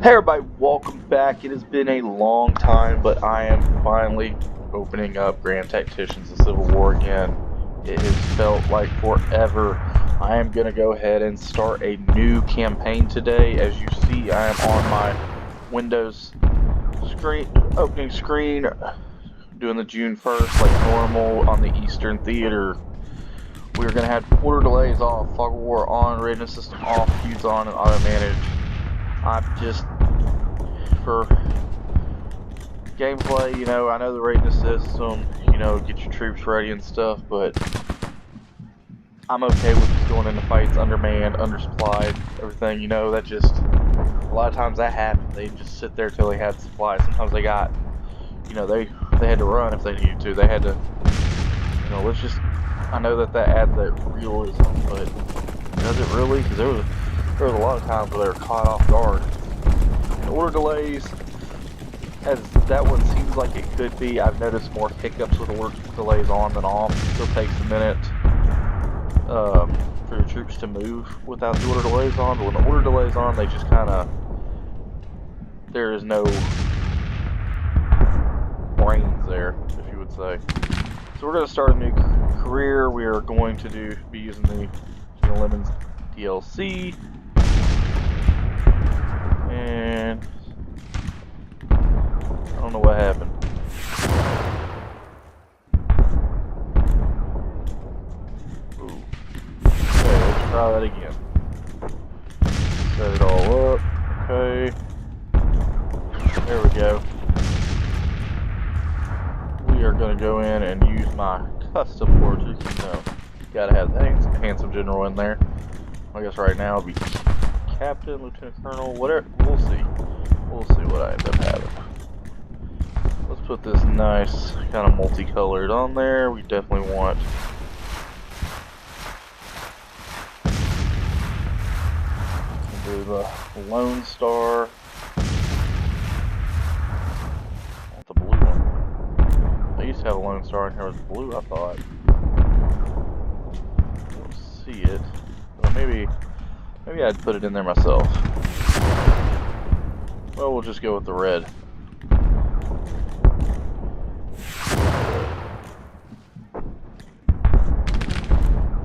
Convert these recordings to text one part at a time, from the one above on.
Hey everybody, welcome back. It has been a long time, but I am finally opening up Grand Tacticians of Civil War again. It has felt like forever. I am going to go ahead and start a new campaign today. As you see, I am on my Windows opening screen, doing the June 1st like normal on the Eastern Theater. We're going to have order delays off, fog of war on, readiness system off, feuds on, and auto manage. I'm just for gameplay, I know the readiness system, get your troops ready and stuff, but I'm okay with just going into fights undermanned, undersupplied, everything, that just, a lot of times that happened. They just sit there till they had supplies. Sometimes they got, they had to run if they needed to. They had to, let's just, I know that adds that realism, but does it really? Because there was a lot of times where they were caught off guard. And order delays, as that one seems like it could be. I've noticed more hiccups with order delays on than off. It still takes a minute for your troops to move without the order delays on, but when the order delays on, they just kind of, there is no brains there, if you would say. So we're going to start a new career. We are going to be using the Gina Lemons DLC, and I don't know what happened. Ooh. Okay, let's try that again. Set it all up. Okay. There we go. We are going to go in and use my custom forges. Gotta have the handsome general in there. I guess right now it'll be captain, lieutenant colonel, whatever. We'll see. We'll see what I end up having. Let's put this nice, kind of multicolored on there. We definitely want to do the Lone Star. I want the blue one. I used to have a Lone Star in here with blue, I thought. I don't see it. Well, maybe I'd put it in there myself. Well, we'll just go with the red.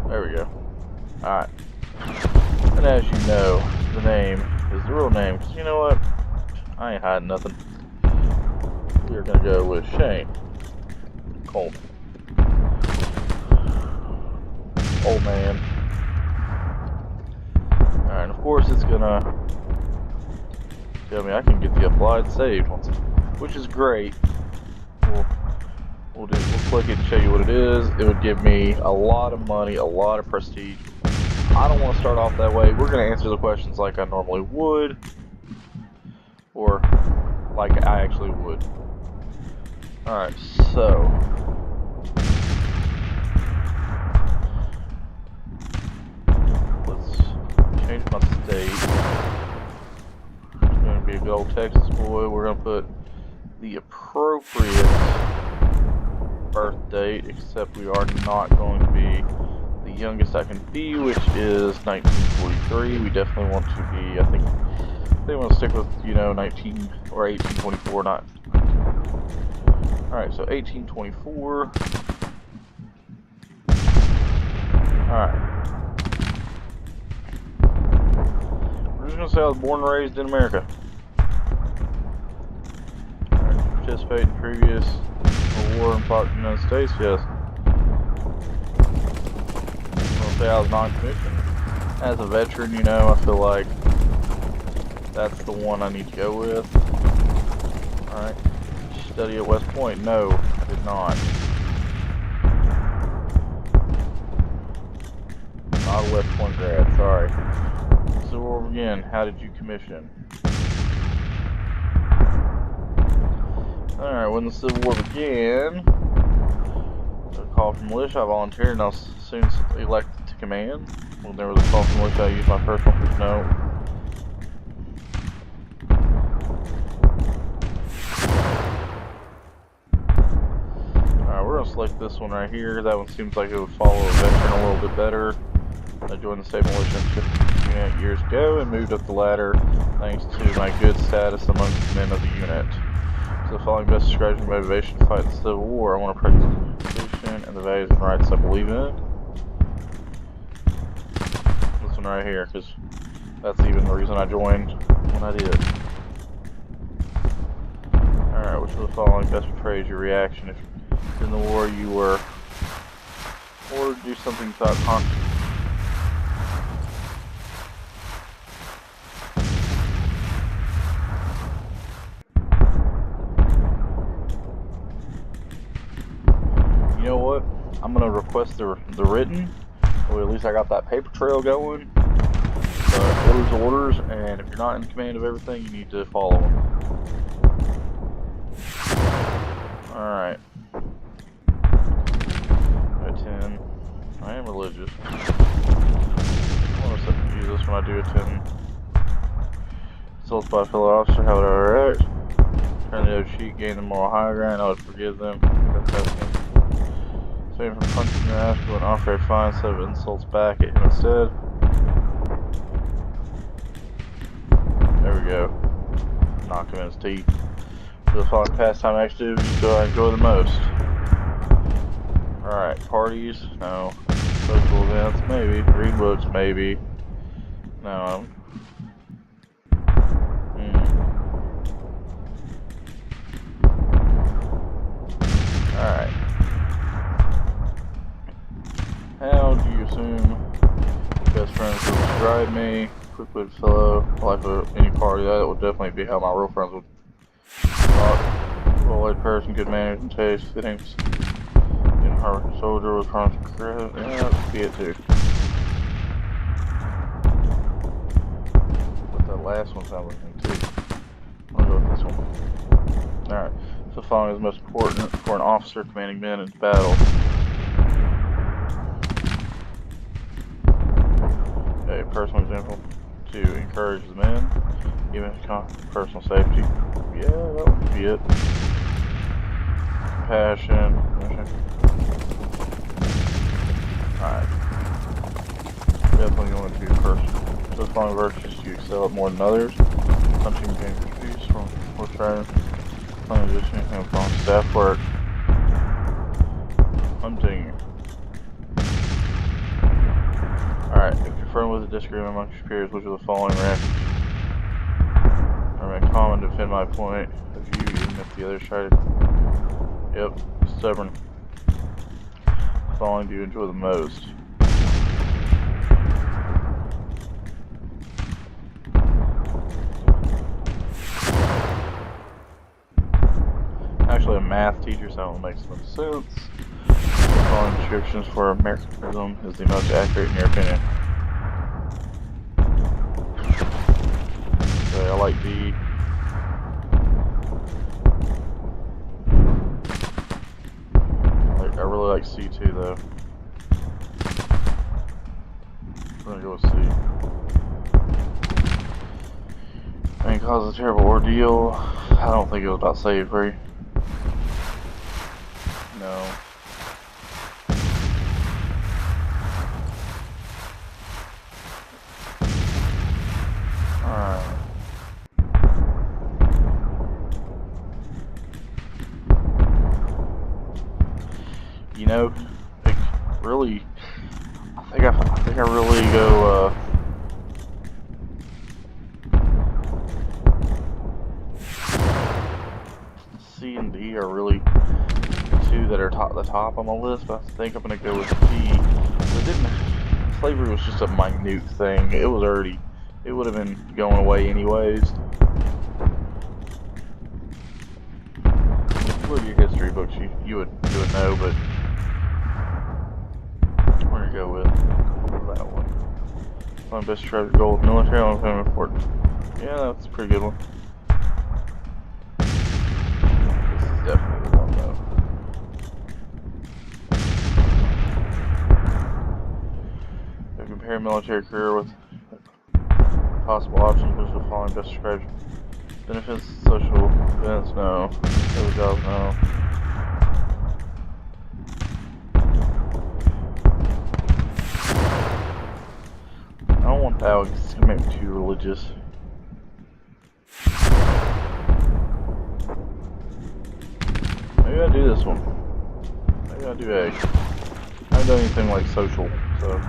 There we go. Alright. And as you know, the name is the real name. Because you know what? I ain't hiding nothing. We're going to go with Shane Coleman. Old man. Alright, and of course it's going to tell me I can get the applied saved once, which is great. We'll click it and show you what it is. It would give me a lot of money, a lot of prestige. I don't want to start off that way. We're going to answer the questions like I normally would, or like I actually would. Alright, so let's change my state. It's going to be a good old Texas boy. We're going to put the appropriate birth date, except we are not going to be the youngest I can be, which is 1943. We definitely want to be, I think they want to stick with, 19 or 1824, not 19. Alright, so 1824. Alright. We're just going to say I was born and raised in America. Alright, participate in previous war and fought in the United States, yes. Say I was non-commissioned. As a veteran, I feel like that's the one I need to go with. Alright. Study at West Point? No, I did not. Not a West Point grad, sorry. So we'll begin. How did you commission? Alright, when the Civil War began, a call from militia, I volunteered and I was soon elected to command. When there was a call from militia, I used my personal personnel. Alright, we're going to select this one right here. That one seems like it would follow a veteran a little bit better. I joined the state militia unit years ago and moved up the ladder thanks to my good status amongst the men of the unit. So the following best describes your motivation to fight the Civil War. I want to practice the Constitution and the values and rights I believe in. This one right here, because that's even the reason I joined when I did. Alright, which of the following best portrays your reaction if in the war you were, or do something without conscience? You know what? I'm gonna request the written, or at least I got that paper trail going. Orders are orders, and if you're not in command of everything, you need to follow them. Alright. 10. I am religious. I want to set Jesus when I do attend. Insults by a fellow officer, how would I react? Turn the other cheek, gain the moral high ground, I would forgive them. Save him from punching your ass, but offer a fine set of insults back at him instead. There we go. Knock him in his teeth. So the following pastime activities do I enjoy the most? Alright, parties? No. Social events? Maybe. Read books? Maybe. No. Alright. How do you assume best friends would describe me? Quick-witted fellow, life of any party. That would definitely be how my real friends would talk. Well-led person, good manners and taste, fitting in her soldier with promise of credit. Yeah, that would be it too. But that last one sounds like me too. I'm gonna go with this one. Alright. So following is most important for an officer commanding men in battle. A personal example to encourage the men, even personal safety. Yeah, that one could be it. Compassion. Alright. Definitely going to be personal. So following virtues you excel at more than others. Punching gains peace from horse riding. Transitioning and from staff work. Hunting. Alright, if confronted with a disagreement amongst your peers, which of the following reactions are common to defend my point of view, even if the others try to. Yep, stubborn. The following do you enjoy the most? Actually, a math teacher, so that one makes no sense. The following descriptions for Americanism is the most accurate in your opinion. Okay, I like B. I really like C too, though. We're gonna go with C. And cause a terrible ordeal. I don't think it was about slavery. No. Alright. You know, like, really, I think I really go, C and D are really two that are the top on the list, but I think I'm gonna go with D. Slavery was just a minute thing. It would have been going away anyways. Look at your history books, you would know, but we're gonna go with that one. My best treasure gold military, I'm kind of important. Yeah, that's a pretty good one. This is definitely the one though. To compare military career with possible options, which the following best describes benefits, social events, no. Other jobs, no. want that one 'cause it's gonna make me too religious. Maybe I'll do this one. Maybe I'll do A. I haven't done anything like social, so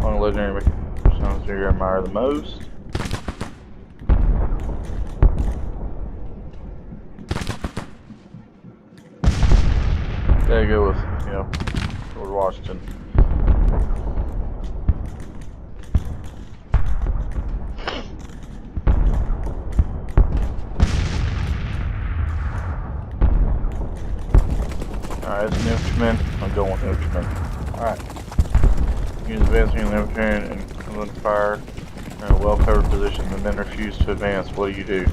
on legendary personalities you admire the most. Gotta go with, George Washington. Alright, it's an infantryman. I'm going with infantryman. Alright. Use advancing in the infantry and come on fire in a well covered position and then refuse to advance. What do you do?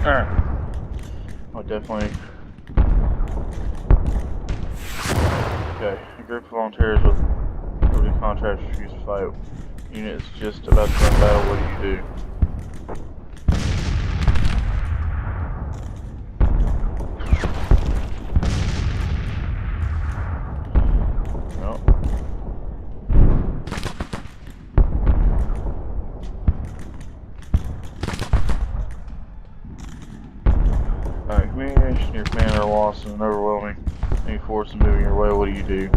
Alright. Oh, definitely. Okay, a group of volunteers with liberty contracts refuse to fight. Unit is just about to run battle. What do you do? Alright, communication your commander are lost in an overwhelming enemy force and moving your way. What do you do?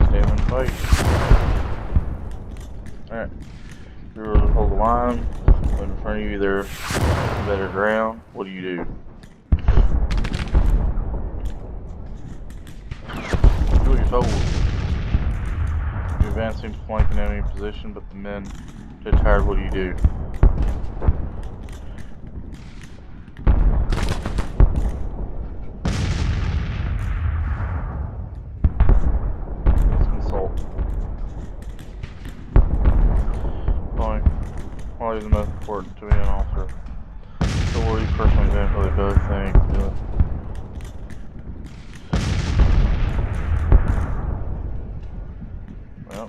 Stand and fight. Alright. You hold the line. When in front of you, they're better ground. What do you do? Do what you're told. You're advancing to flank an enemy position, but the men get tired. What do you do? Let's consult. Quality is the most important to me and also. So what do you personally think? Really both think? Well,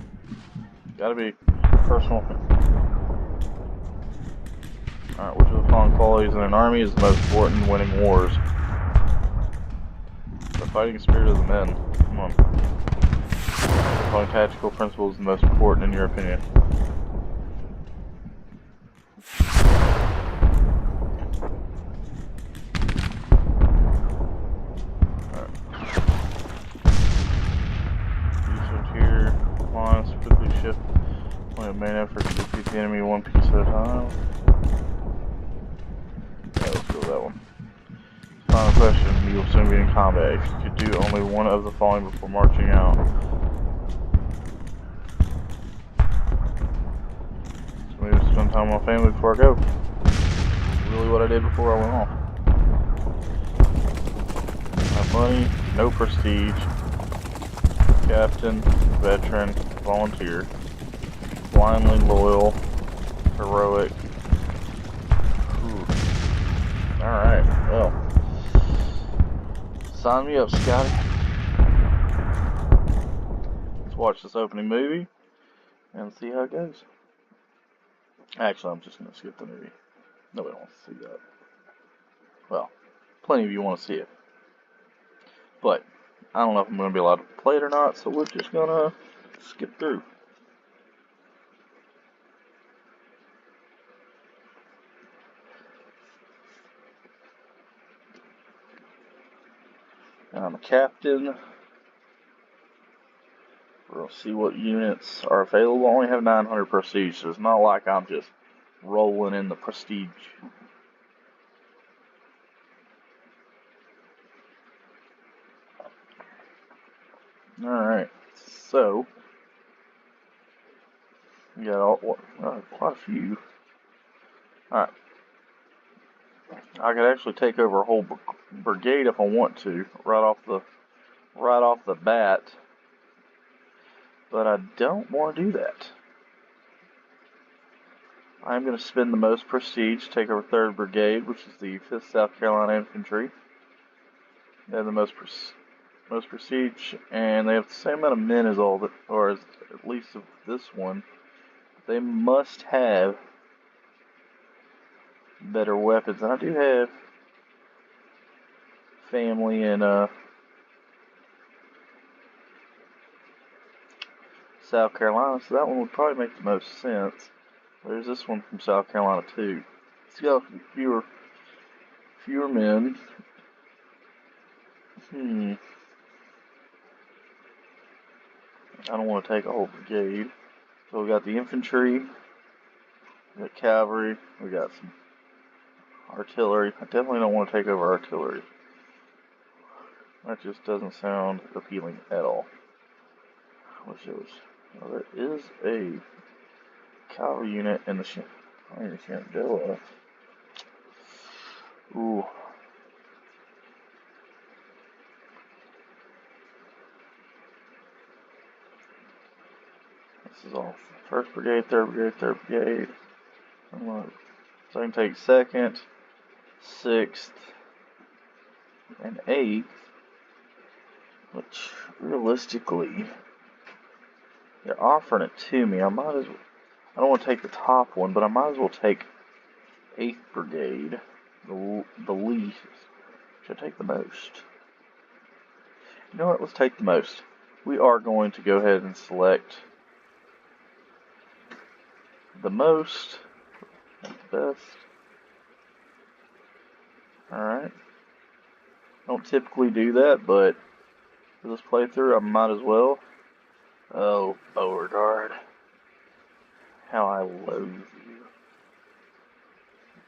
gotta be personal. Alright, which of the following qualities in an army is the most important in winning wars? The fighting spirit of the men. Come on. The following tactical principle is the most important in your opinion. Quickly shift point of main effort to defeat the enemy one piece at a time. Yeah, let's go with that one. Final question, you will soon be in combat. If you could do only one of the following before marching out. So maybe spend time with my family before I go. That's really what I did before I went off. My money, no prestige, captain, veteran, volunteer, blindly loyal, heroic. Alright, well. Sign me up, Scotty. Let's watch this opening movie and see how it goes. Actually, I'm just going to skip the movie. Nobody wants to see that. Well, plenty of you want to see it. But I don't know if I'm going to be allowed to play it or not, so we're just going to skip through. And I'm a captain. We'll see what units are available. I only have 900 prestige, so it's not like I'm just rolling in the prestige. Alright, so You got quite a few. Alright. I could actually take over a whole brigade if I want to, right off the bat. But I don't want to do that. I'm going to spend the most prestige, take over 3rd Brigade, which is the 5th South Carolina Infantry. They have the most prestige, and they have the same amount of men as or as at least of this one. They must have better weapons, and I do have family in South Carolina, so that one would probably make the most sense. There's this one from South Carolina too. It's got fewer men. I don't want to take a whole brigade. So we got the infantry, we got cavalry, we got some artillery. I definitely don't want to take over artillery. That just doesn't sound appealing at all. I wish it was. Well, there is a cavalry unit in the Shenandoah. Ooh. This is all 1st Brigade, 3rd Brigade, 3rd Brigade. So I can take 2nd, 6th, and 8th, which realistically, they're offering it to me. I don't want to take the top one, but I might as well take 8th Brigade, the least. Should I take the most? You know what? Let's take the most. We are going to go ahead and select the most, the best. Alright. Don't typically do that, but for this playthrough, I might as well. Oh, Beauregard. How I loathe you.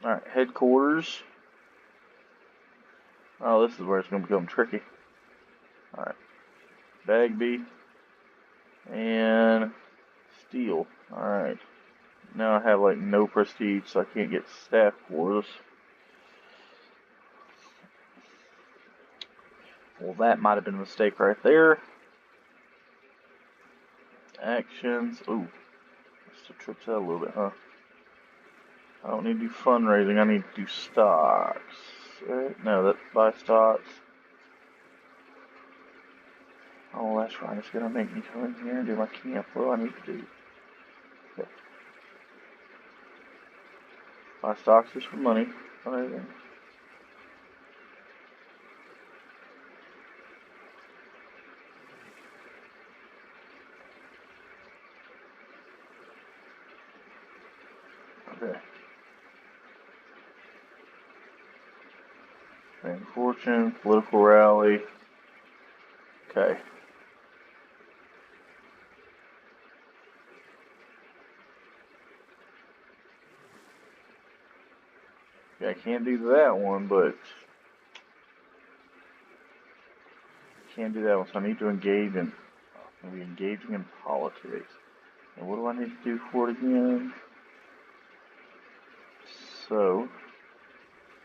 Alright, headquarters. Oh, this is where it's going to become tricky. Alright. Bagby. And Steel. Alright. Now I have like no prestige, so I can't get staff quarters. Well, that might have been a mistake right there. Actions. Ooh. Just trips out a little bit, huh? I don't need to do fundraising, I need to do stocks. Right? No, that's buy stocks. Oh, that's right. It's gonna make me come in here and do my camp. What do I need to do? Okay. Buy stocks is for money. Fundraising. Okay. Fame, fortune, political rally. Okay. Yeah, I can't do that one, but I can't do that one, so I need to engage in maybe engaging in politics. And what do I need to do for it again? So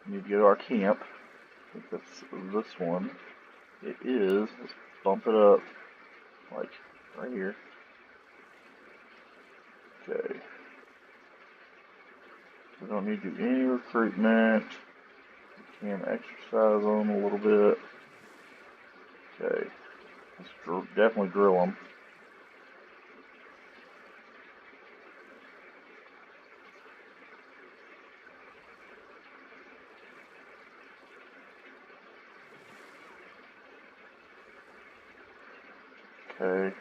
we need to go to our camp. I think that's this one. It is. Let's bump it up, like right here. Okay. We don't need to do any recruitment. We can exercise them a little bit. Okay. Let's definitely drill them. Okay.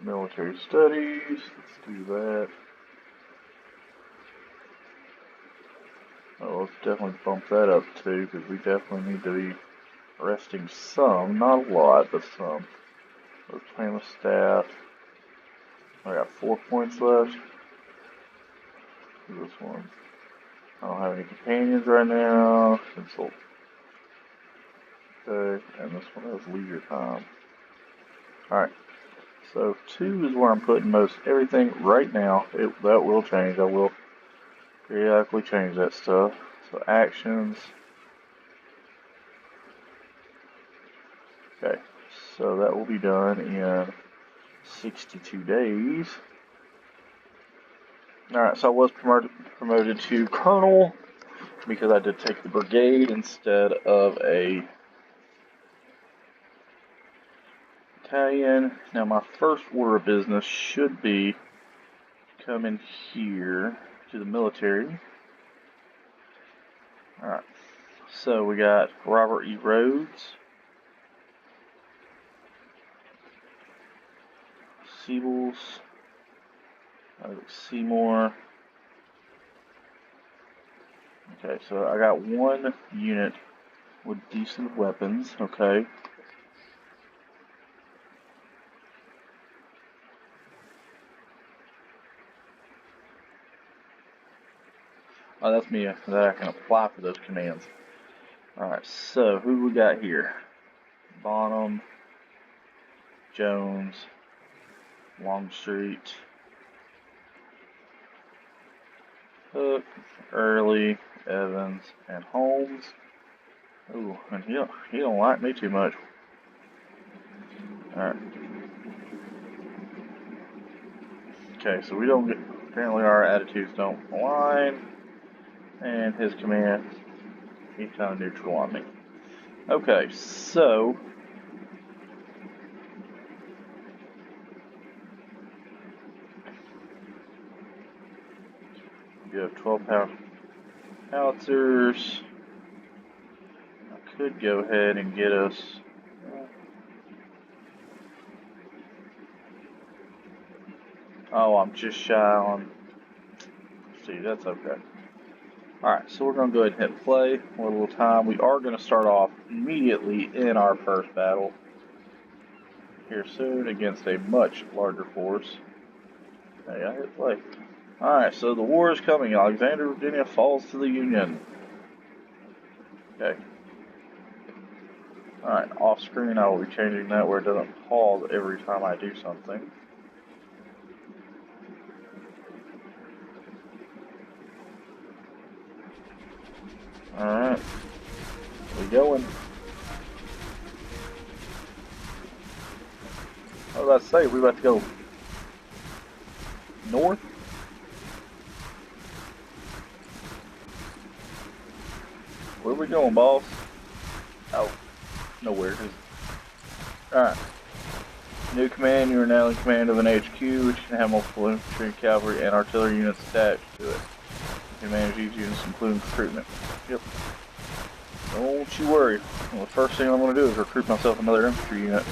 Military studies. Let's do that. Oh, let's definitely bump that up too, because we definitely need to be resting some, not a lot, but some. Let's plan with staff. I got 4 points left. This one. I don't have any companions right now. Consult. Okay, and this one has leisure time. Alright, so 2 is where I'm putting most everything right now. That will change. I will periodically change that stuff. So actions. Okay, so that will be done in 62 days. Alright, so I was promoted to colonel because I did take the brigade instead of a battalion. Now my first order of business should be coming here to the military. Alright, so we got Robert E. Rhodes, Siebels, Seymour. Okay, so I got 1 unit with decent weapons, okay. Oh, that's me, that I can apply for those commands. Alright, so who do we got here? Bonham, Jones, Longstreet, Hook, Early, Evans, and Holmes. Ooh, and he don't like me too much. Alright. Okay, so we don't get, apparently our attitudes don't align. And his command, he's kind of neutral on me. Okay, so you have 12 pound howitzers. I could go ahead and get us. Oh, I'm just shy on. See, that's okay. Alright, so we're going to go ahead and hit play. We're a little time. We are going to start off immediately in our first battle here soon against a much larger force. Hey, I hit play. Alright, so the war is coming. Alexandria, Virginia falls to the Union. Okay. Alright, off screen I will be changing that where it doesn't pause every time I do something. Alright. We going. What did I say? We about to go north? Where we going, boss? Oh, nowhere. Alright. New command, you are now in command of an HQ, which can have multiple infantry, cavalry, and artillery units attached to it. You can manage these units, including recruitment. Yep. Don't you worry. Well, the first thing I'm going to do is recruit myself another infantry unit.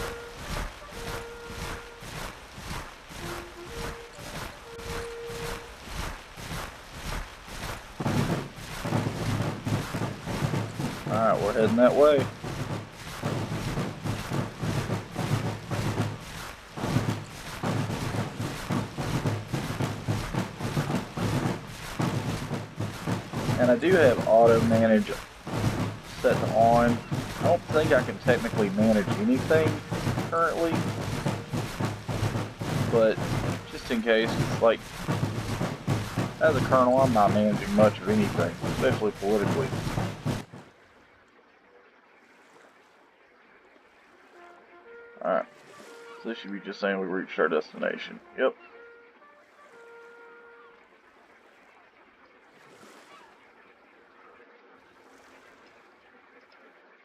Alright, we're heading that way. And I do have auto manage set on. I don't think I can technically manage anything currently, but just in case, it's like, as a colonel, I'm not managing much of anything, especially politically. Alright, so this should be just saying we reached our destination. Yep.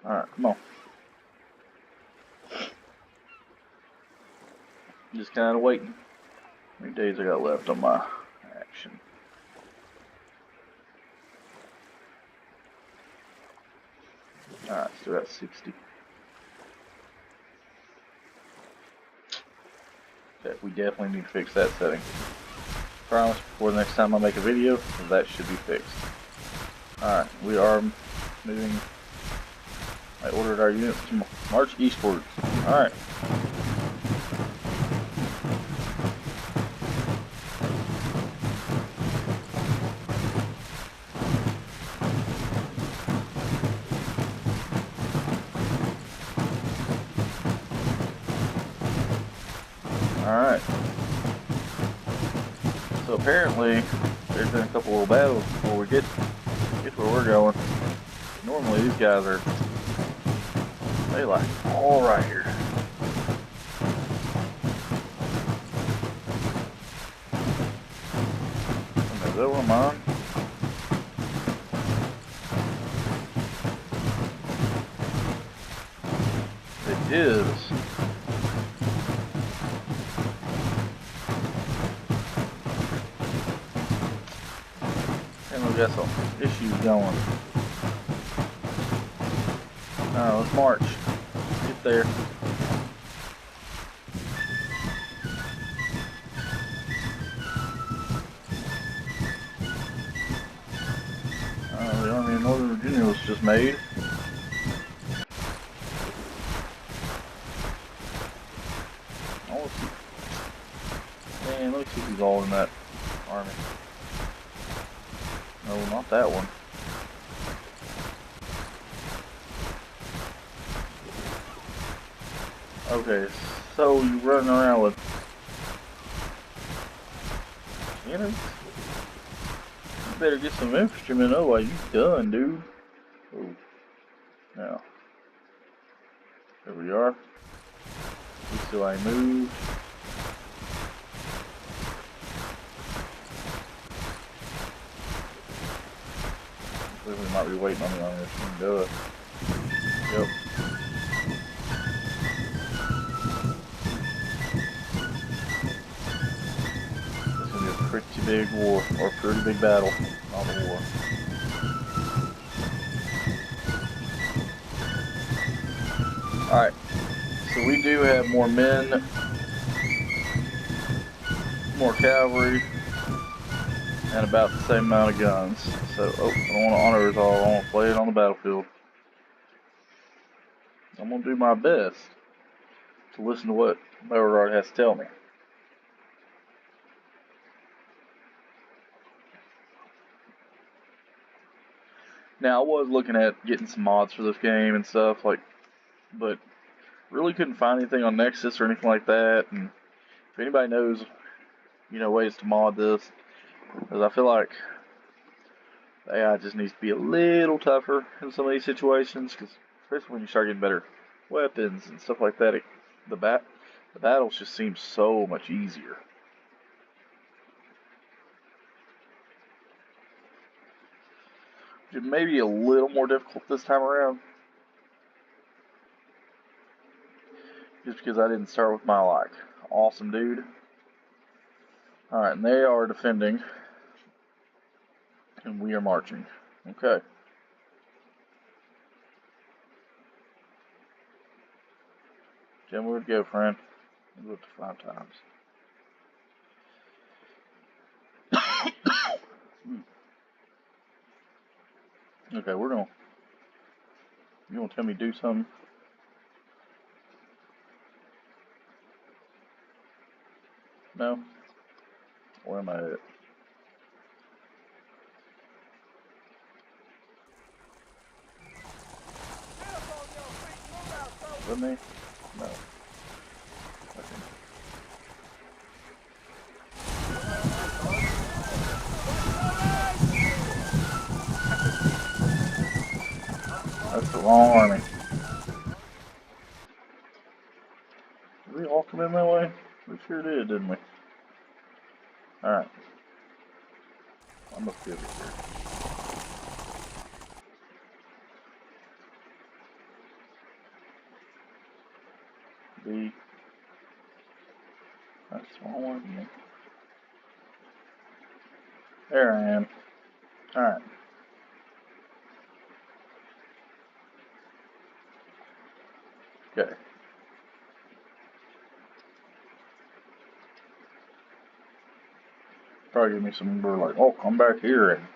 Alright, come on. Just kind of waiting. How many days I got left on my action? Alright, still got 60. Okay, we definitely need to fix that setting. Promise before the next time I make a video, that should be fixed. Alright, we are moving. I ordered our units to march eastward. Alright. Alright. So apparently, there's been a couple little battles before we get to where we're going. Normally these guys are, they like all right here. Is that one of mine? It is. And we got some issues going. Alright, let's march. Get there. The Army of Northern Virginia was just made. Man, let me see who's all in that army. No, not that one. Okay, so you running around with cannons? You better get some infantrymen. Oh, why you done, dude? Oh, now there we are. So I move. We might be waiting on the army to do it. Yep. This is gonna be a pretty big war, or a pretty big battle, not a war. Alright, so we do have more men, more cavalry, and about the same amount of guns. So, I don't want to honor us all, I want to play it on the battlefield. I'm going to do my best to listen to what Beauregard has to tell me. Now, I was looking at getting some mods for this game and stuff, but really couldn't find anything on Nexus or anything like that. And if anybody knows, ways to mod this, because I feel like the AI just needs to be a little tougher in some of these situations, because especially when you start getting better weapons and stuff like that, the battles just seem so much easier. It may be a little more difficult this time around, just because I didn't start with my awesome dude. Alright, and they are defending, and we are marching. Okay. Jim, where would go, friend? We looked 5 times. Okay, you gonna tell me to do something? No? Where am I at? With me? No. Okay. That's the wrong army. Did we all come in that way? We sure did, didn't we? Alright. I must be over here. B. That's the wrong one. There I am. Alright. Okay. Probably give me some more oh, come back here and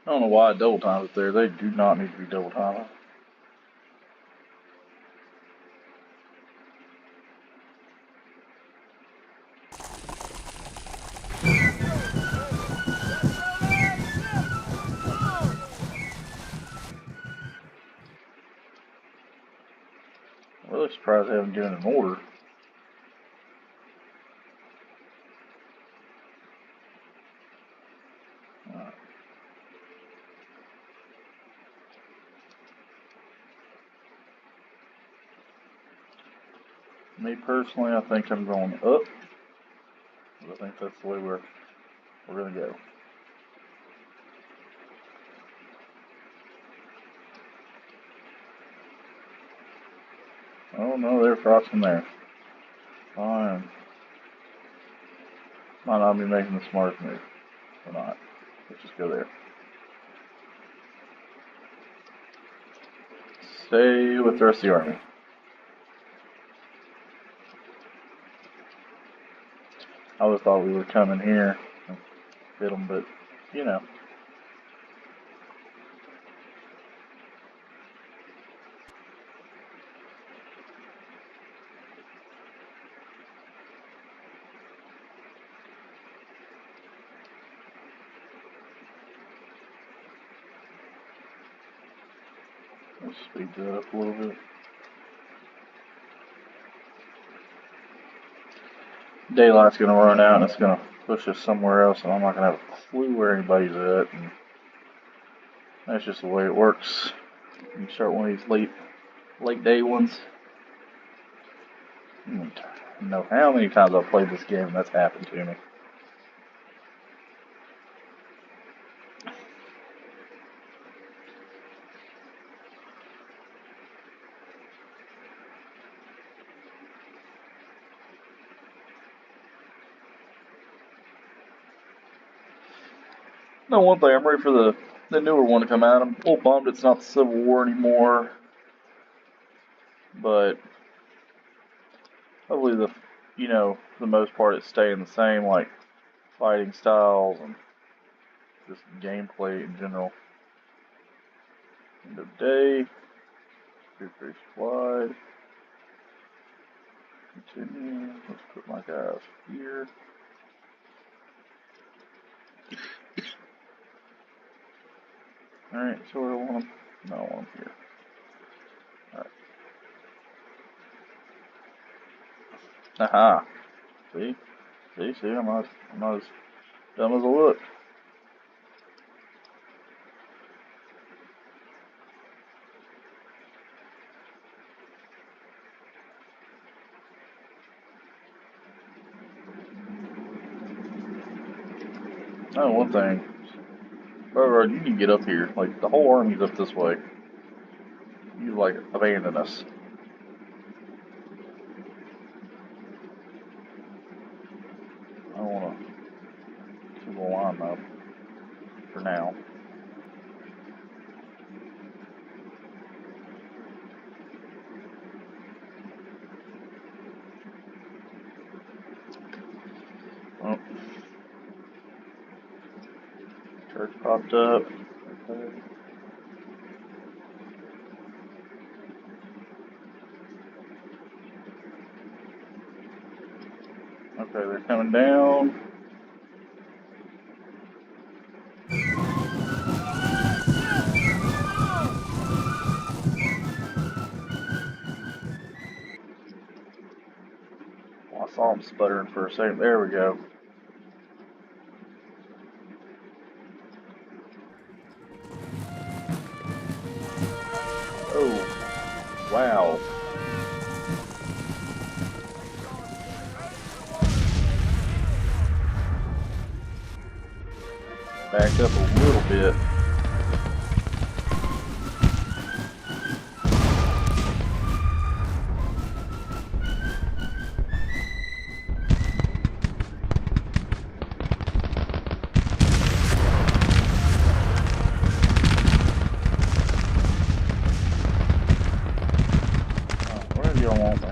I don't know why I double time it there. They do not need to be double timing. really surprised they haven't given an order. Me personally, I think I'm going up. I think that's the way we're gonna go. Oh no, they're crossing there. Fine. Might not be making the smartest move. Or not. Let's just go there. Stay with the rest of the army. I always thought we would come in here and hit them, but, you know. Let's speed that up a little bit. Daylight's going to run out and it's going to push us somewhere else, and I'm not going to have a clue where anybody's at. And that's just the way it works. You start one of these late day ones. I don't know how many times I've played this game and that's happened to me. No, one thing, I'm ready for the newer one to come out. I'm a little bummed it's not the Civil War anymore, but hopefully the most part it's staying the same, like fighting styles and just gameplay in general. End of day, increase flight, continue, let's put my guys here. Alright, so where do I want them? No, I want them here. Alright. Aha. See, I'm not as dumb as I look. Oh, one thing. Railroad, you can get up here. Like, the whole army's up this way. You, like, abandon us. I don't want to keep the line up for now. Oh. Church popped up. Okay. Okay, they're coming down. Oh, I saw them sputtering for a second. There we go. Oh, wow. Backed up a little bit. Where do you want me?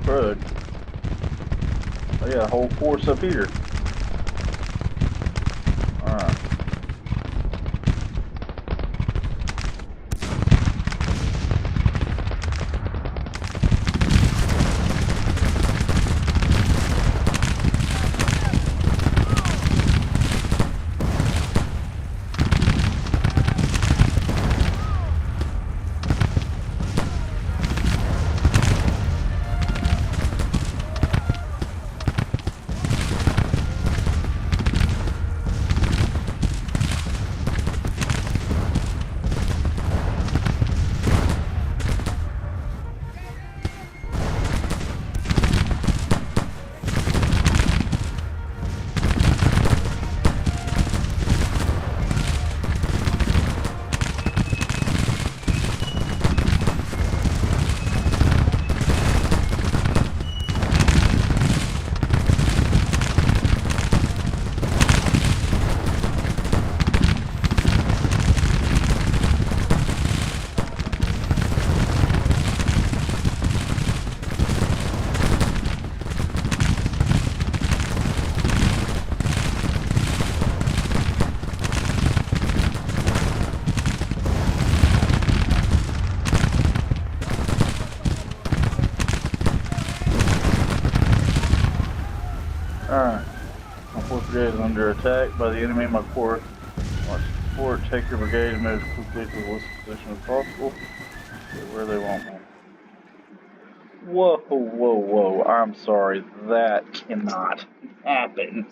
Crud. Oh yeah, a whole force up here. Alright. brigade is under attack by the enemy. My corps wants support. Take your brigade and move as quickly to the lowest position as possible. Get where they want me. Whoa, whoa, whoa. I'm sorry. That cannot happen.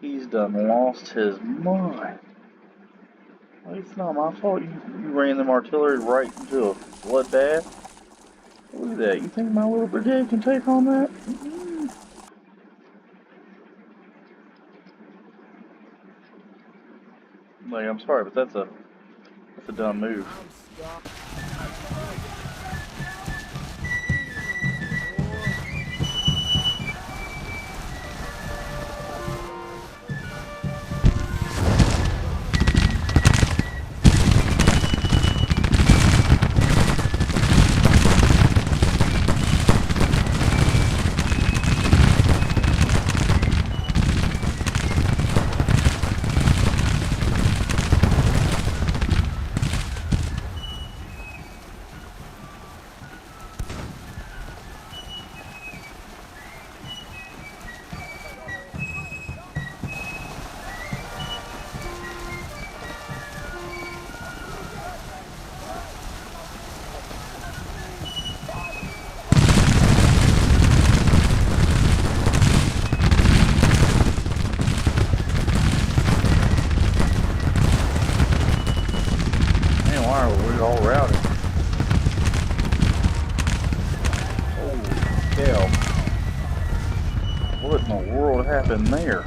He's done lost his mind. Well, it's not my fault. You ran them artillery right into a bloodbath. Look at that. You think my little brigade can take on that? Like, I'm sorry, but that's a dumb move. All routed. Holy cow. What in the world happened there?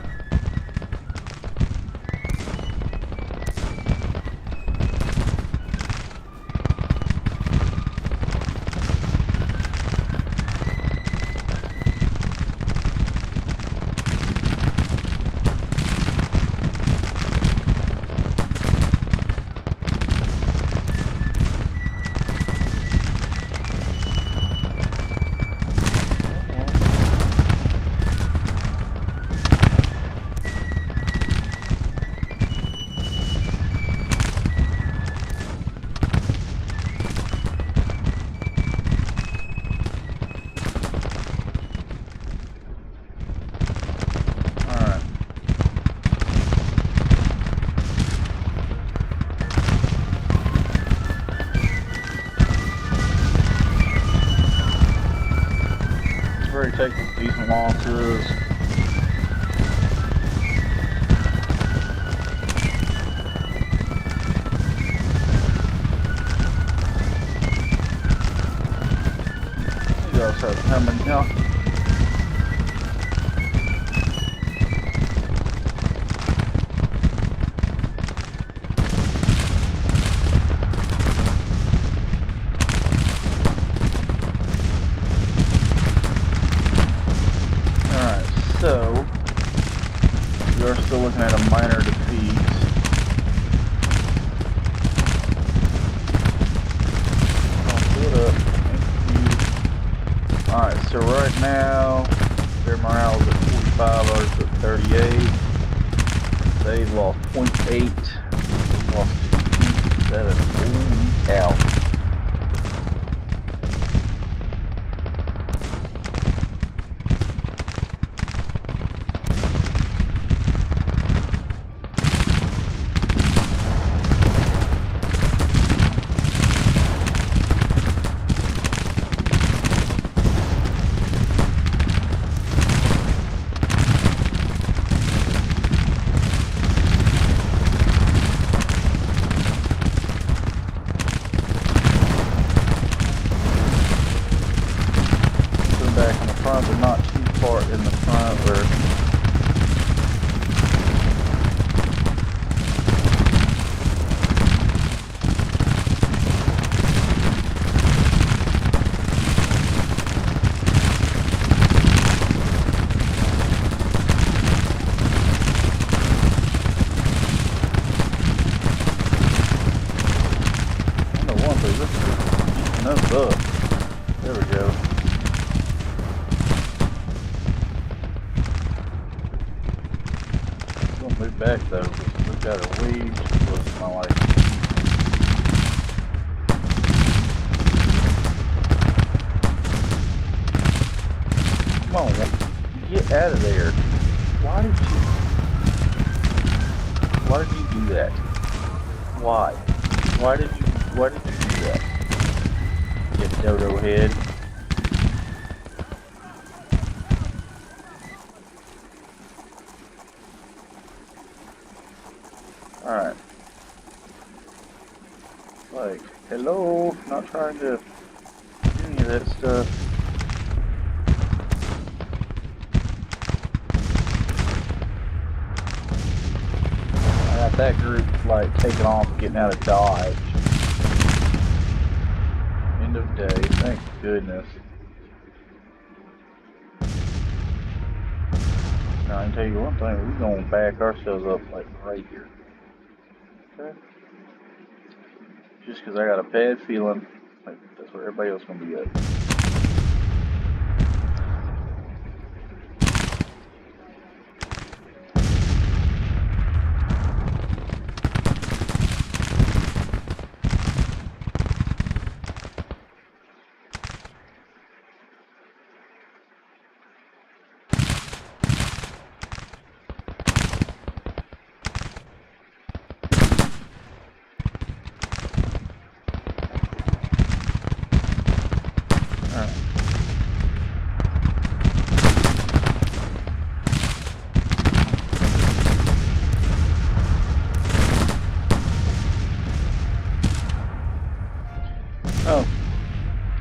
Take decent losses. You guys start coming now. So, we are still looking at a minor defeat. I'll pull it up. Alright, so right now, their morale is at 45, ours at 38. They've lost 0.8. We've lost 2.7. Holy cow. Back in the front, but not too far in the front where I know one thing, this is eating us up. There we go. Move back though, because we've got a lead. Looks my like. Come on, get out of there. Why Why did you do that? Why? Why did you do that? You dodo head. Alright. Like, hello, not trying to do any of that stuff. I got that group, like, taking off, getting out of Dodge. End of day, thank goodness. Now, I can tell you one thing, we're gonna back ourselves up, like, right here. Okay? Just because I got a bad feeling, like, that's where everybody else is gonna be at. Oh,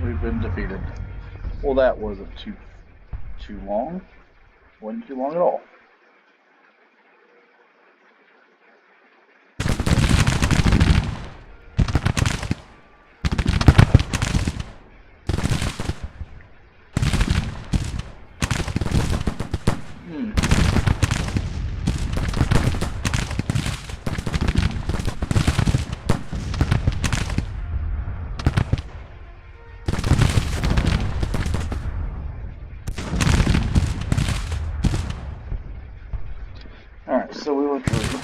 we've been defeated. Well, that wasn't too long. Wasn't too long at all. Alright, so we went through.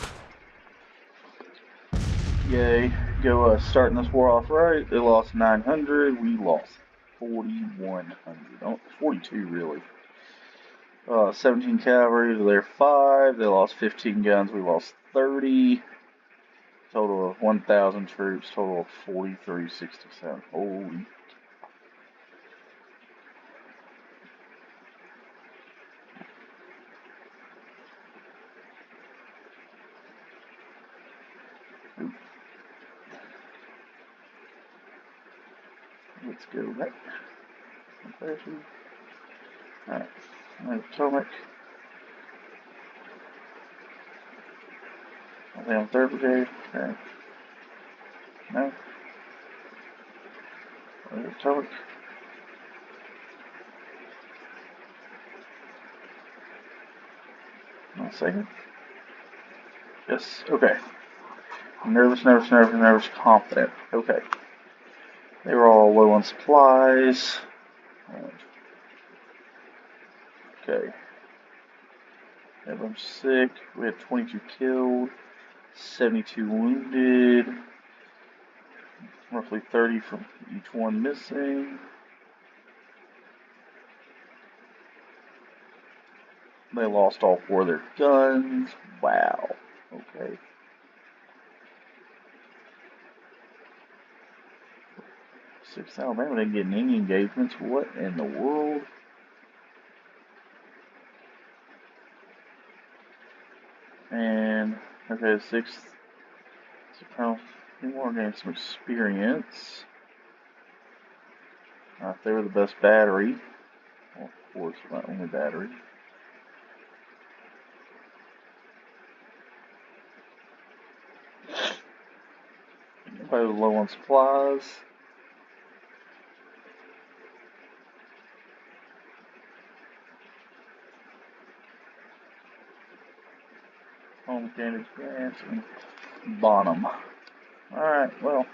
Yay, go starting this war off right. They lost 900, we lost 4,100. Oh, 42 really. 17 cavalry to their 5. They lost 15 guns, we lost 30. Total of 1,000 troops, total of 4367. Holy. Let's go back. Alright, Potomac. Are they on 3rd Brigade? Okay. No? Potomac. One second. Yes, okay. Nervous, confident. Okay. They were all low on supplies. Okay. Everyone's sick. We had 22 killed, 72 wounded, roughly 30 from each one missing. They lost all 4 of their guns. Wow. Okay. 6th Alabama didn't get any engagements. What in the world? And, okay, 6th Soprano gained some experience. They were the best battery. Well, of course, not only battery. Everybody was low on supplies. Home Candidates Grants and Bonham. Alright, well.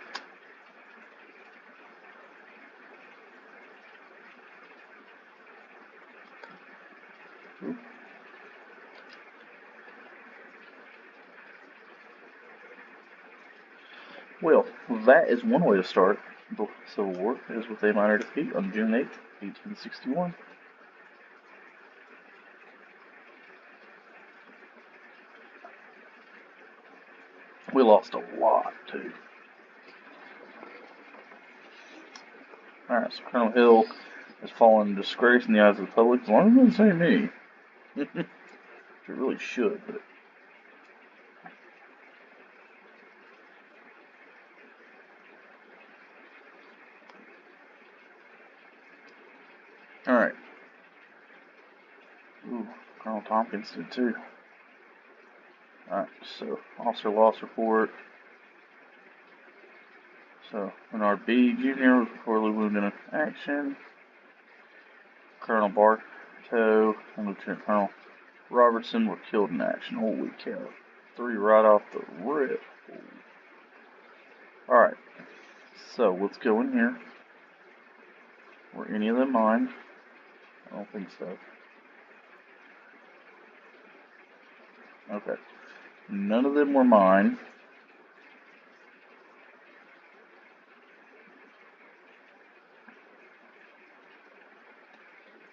Well, that is one way to start the Civil War, is with a minor defeat on June 8th, 1861. We lost a lot, too. Alright, so Colonel Hill has fallen in disgrace in the eyes of the public, as long as it doesn't say me. It really should, but... Alright. Ooh, Colonel Tompkins did too. Alright, so, officer loss report. So, Bernard B. Jr. was reportedly wounded in action. Colonel Bartow and Lieutenant Colonel Robertson were killed in action. Holy cow. 3 right off the rip. Alright, so let's go in here. Were any of them mine? I don't think so. Okay. None of them were mine.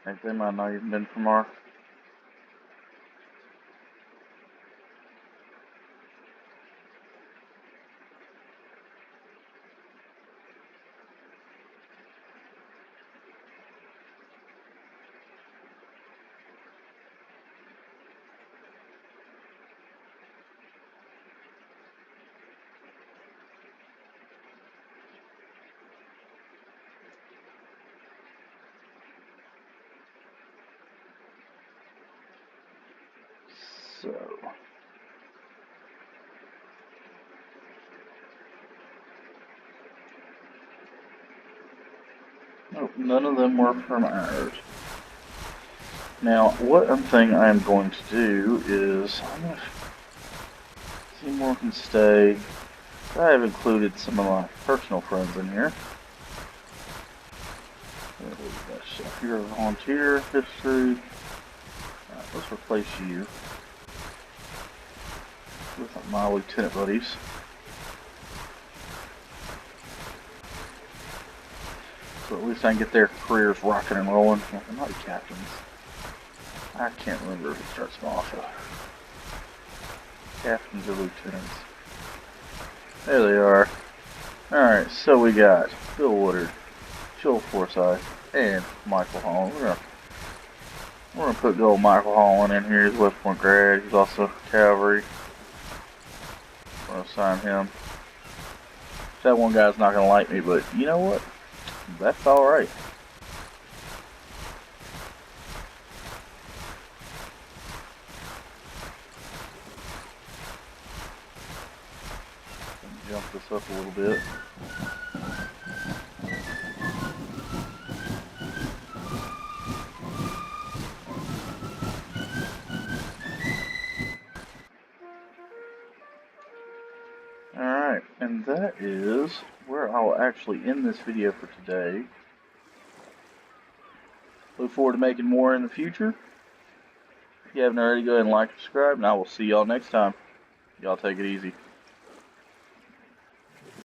I think they might not even been from our... So... Nope, none of them were from ours. Now, what I'm thinking I am going to do is, I'm going to see more can stay. I have included some of my personal friends in here. If you're a volunteer, history. Alright, let's replace you with my lieutenant buddies. So at least I can get their careers rocking and rolling. Well, they're not captains. I can't remember who starts them off. Captains or lieutenants. There they are. Alright, so we got Bill Woodard, Joel Forsyth, and Michael Holland. We're gonna put good old Michael Holland in here. He's West Point grad. He's also cavalry. We're gonna assign him. That one guy's not gonna like me, but you know what? That's alright. Jump this up a little bit. Alright, and that is where I'll actually end this video for today. Look forward to making more in the future. If you haven't already, go ahead and like and subscribe, and I will see y'all next time. Y'all take it easy.